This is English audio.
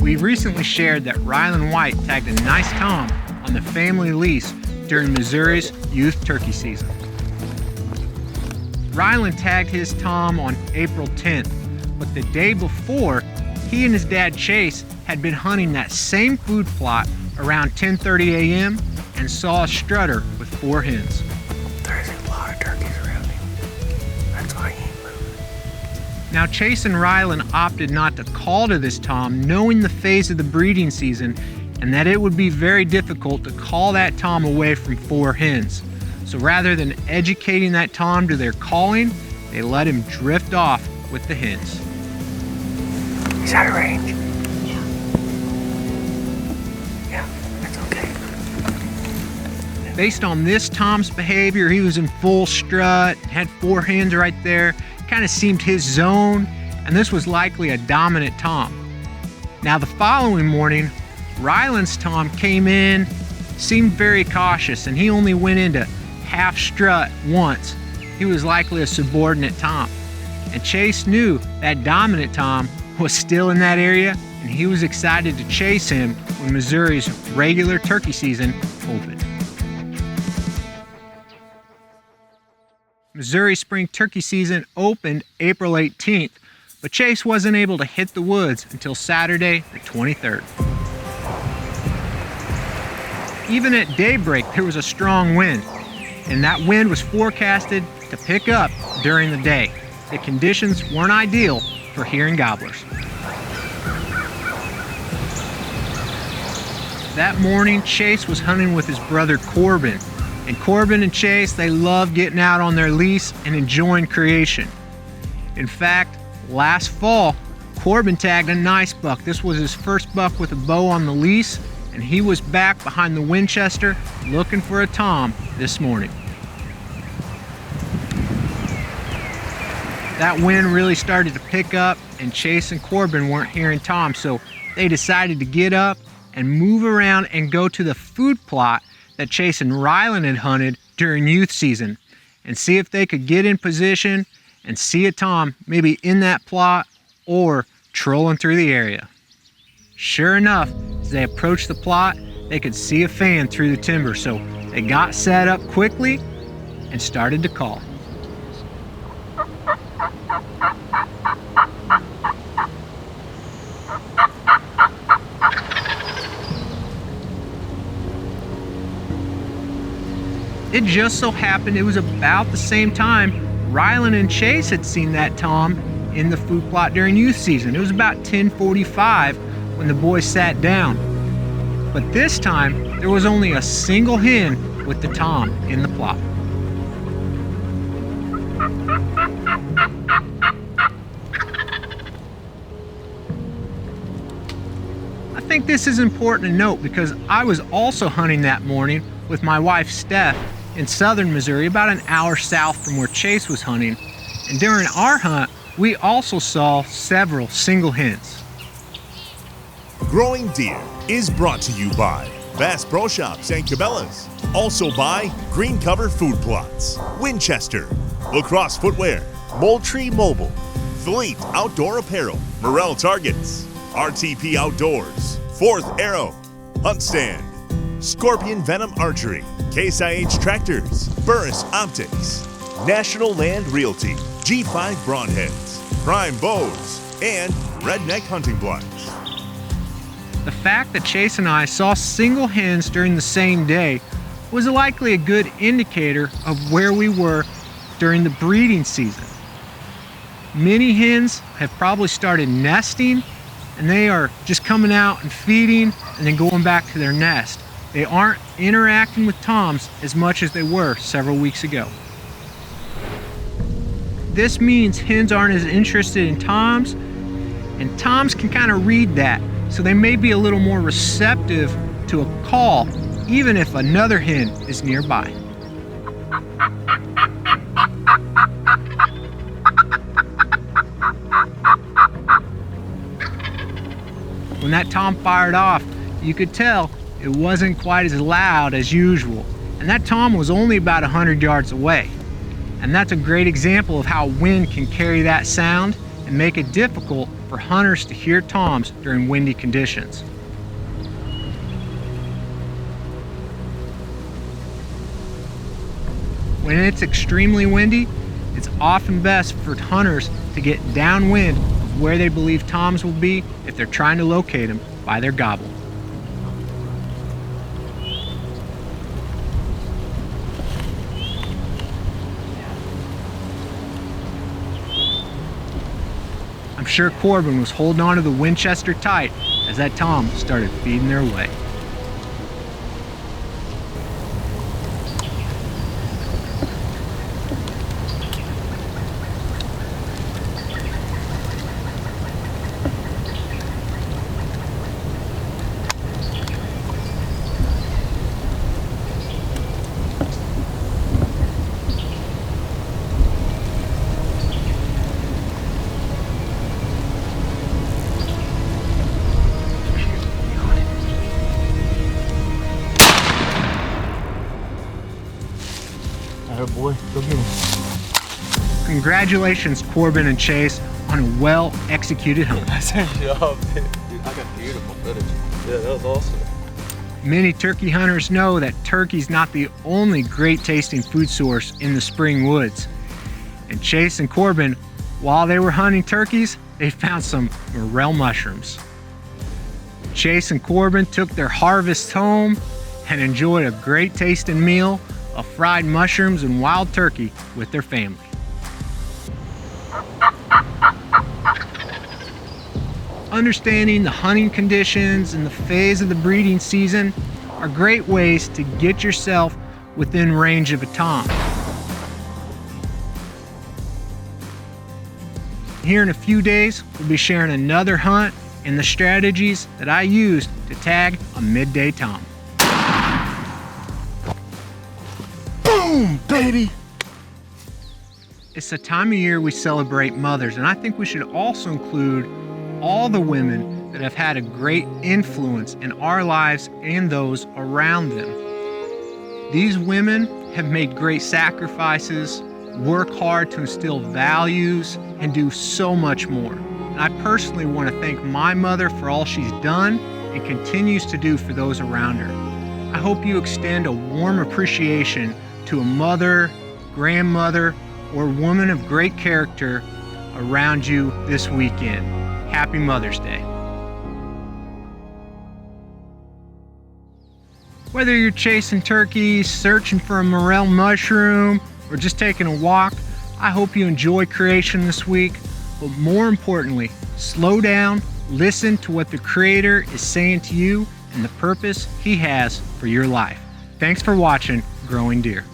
We recently shared that Rylan White tagged a nice tom on the family lease during Missouri's youth turkey season. Rylan tagged his tom on April 10th, but the day before, he and his dad Chase had been hunting that same food plot around 10:30 a.m. and saw a strutter with 4 hens. There's a lot of turkeys around him. That's why he ain't moving. Now Chase and Rylan opted not to call to this tom, knowing the phase of the breeding season and that it would be very difficult to call that tom away from 4 hens. So rather than educating that tom to their calling, they let him drift off with the hens. He's out of range. Yeah, that's okay. Based on this tom's behavior, he was in full strut, had 4 hens right there, kind of seemed his zone, and this was likely a dominant tom. Now the following morning, Rylan's tom came in, seemed very cautious, and he only went into half strut once. He was likely a subordinate tom. And Chase knew that dominant tom was still in that area, and he was excited to chase him when Missouri's regular turkey season opened. Missouri spring turkey season opened April 18th, but Chase wasn't able to hit the woods until Saturday the 23rd. Even at daybreak, there was a strong wind, and that wind was forecasted to pick up during the day. The conditions weren't ideal for hearing gobblers. That morning, Chase was hunting with his brother Corbin. And Corbin and Chase, they love getting out on their lease and enjoying creation. In fact, last fall, Corbin tagged a nice buck. This was his first buck with a bow on the lease, and he was back behind the Winchester looking for a tom this morning. That wind really started to pick up, and Chase and Corbin weren't hearing tom, so they decided to get up and move around and go to the food plot that Chase and Rylan had hunted during youth season and see if they could get in position and see a tom maybe in that plot or trolling through the area. Sure enough, as they approached the plot, they could see a fan through the timber, so they got set up quickly and started to call. It just so happened it was about the same time Rylan and Chase had seen that tom in the food plot during youth season. It was about 10:45 when the boys sat down. But this time, there was only a single hen with the tom in the plot. I think this is important to note because I was also hunting that morning with my wife Steph in southern Missouri, about an hour south from where Chase was hunting. And during our hunt, we also saw several single hens. Growing Deer is brought to you by Bass Pro Shops and Cabela's. Also by Green Cover Food Plots, Winchester, Lacrosse Footwear, Moultrie Mobile, Fleet Outdoor Apparel, Morel Targets, RTP Outdoors, Fourth Arrow, Hunt Stand, Scorpion Venom Archery, Case IH Tractors, Burris Optics, National Land Realty, G5 Broadheads, Prime Bows, and Redneck Hunting Blinds. The fact that Chase and I saw single hens during the same day was likely a good indicator of where we were during the breeding season. Many hens have probably started nesting, and they are just coming out and feeding and then going back to their nest. They aren't interacting with toms as much as they were several weeks ago. This means hens aren't as interested in toms, and toms can kind of read that, so they may be a little more receptive to a call, even if another hen is nearby. When that tom fired off, you could tell it wasn't quite as loud as usual, and that tom was only about 100 yards away. And that's a great example of how wind can carry that sound and make it difficult for hunters to hear toms during windy conditions. When it's extremely windy, it's often best for hunters to get downwind of where they believe toms will be if they're trying to locate them by their gobble. I'm sure Corbin was holding on to the Winchester tight as that tom started feeding their way. Boy, go get him. Congratulations, Corbin and Chase, on a well-executed hunt. That's a job, dude. I got beautiful footage. Yeah, that was awesome. Many turkey hunters know that turkey's not the only great tasting food source in the spring woods. And Chase and Corbin, while they were hunting turkeys, they found some morel mushrooms. Chase and Corbin took their harvest home and enjoyed a great tasting meal of fried mushrooms and wild turkey with their family. Understanding the hunting conditions and the phase of the breeding season are great ways to get yourself within range of a tom. Here in a few days, we'll be sharing another hunt and the strategies that I used to tag a midday tom. Boom, baby! It's the time of year we celebrate mothers, and I think we should also include all the women that have had a great influence in our lives and those around them. These women have made great sacrifices, work hard to instill values, and do so much more. And I personally want to thank my mother for all she's done and continues to do for those around her. I hope you extend a warm appreciation to a mother, grandmother, or woman of great character around you this weekend. Happy Mother's Day. Whether you're chasing turkeys, searching for a morel mushroom, or just taking a walk, I hope you enjoy creation this week. But more importantly, slow down, listen to what the Creator is saying to you and the purpose He has for your life. Thanks for watching Growing Deer.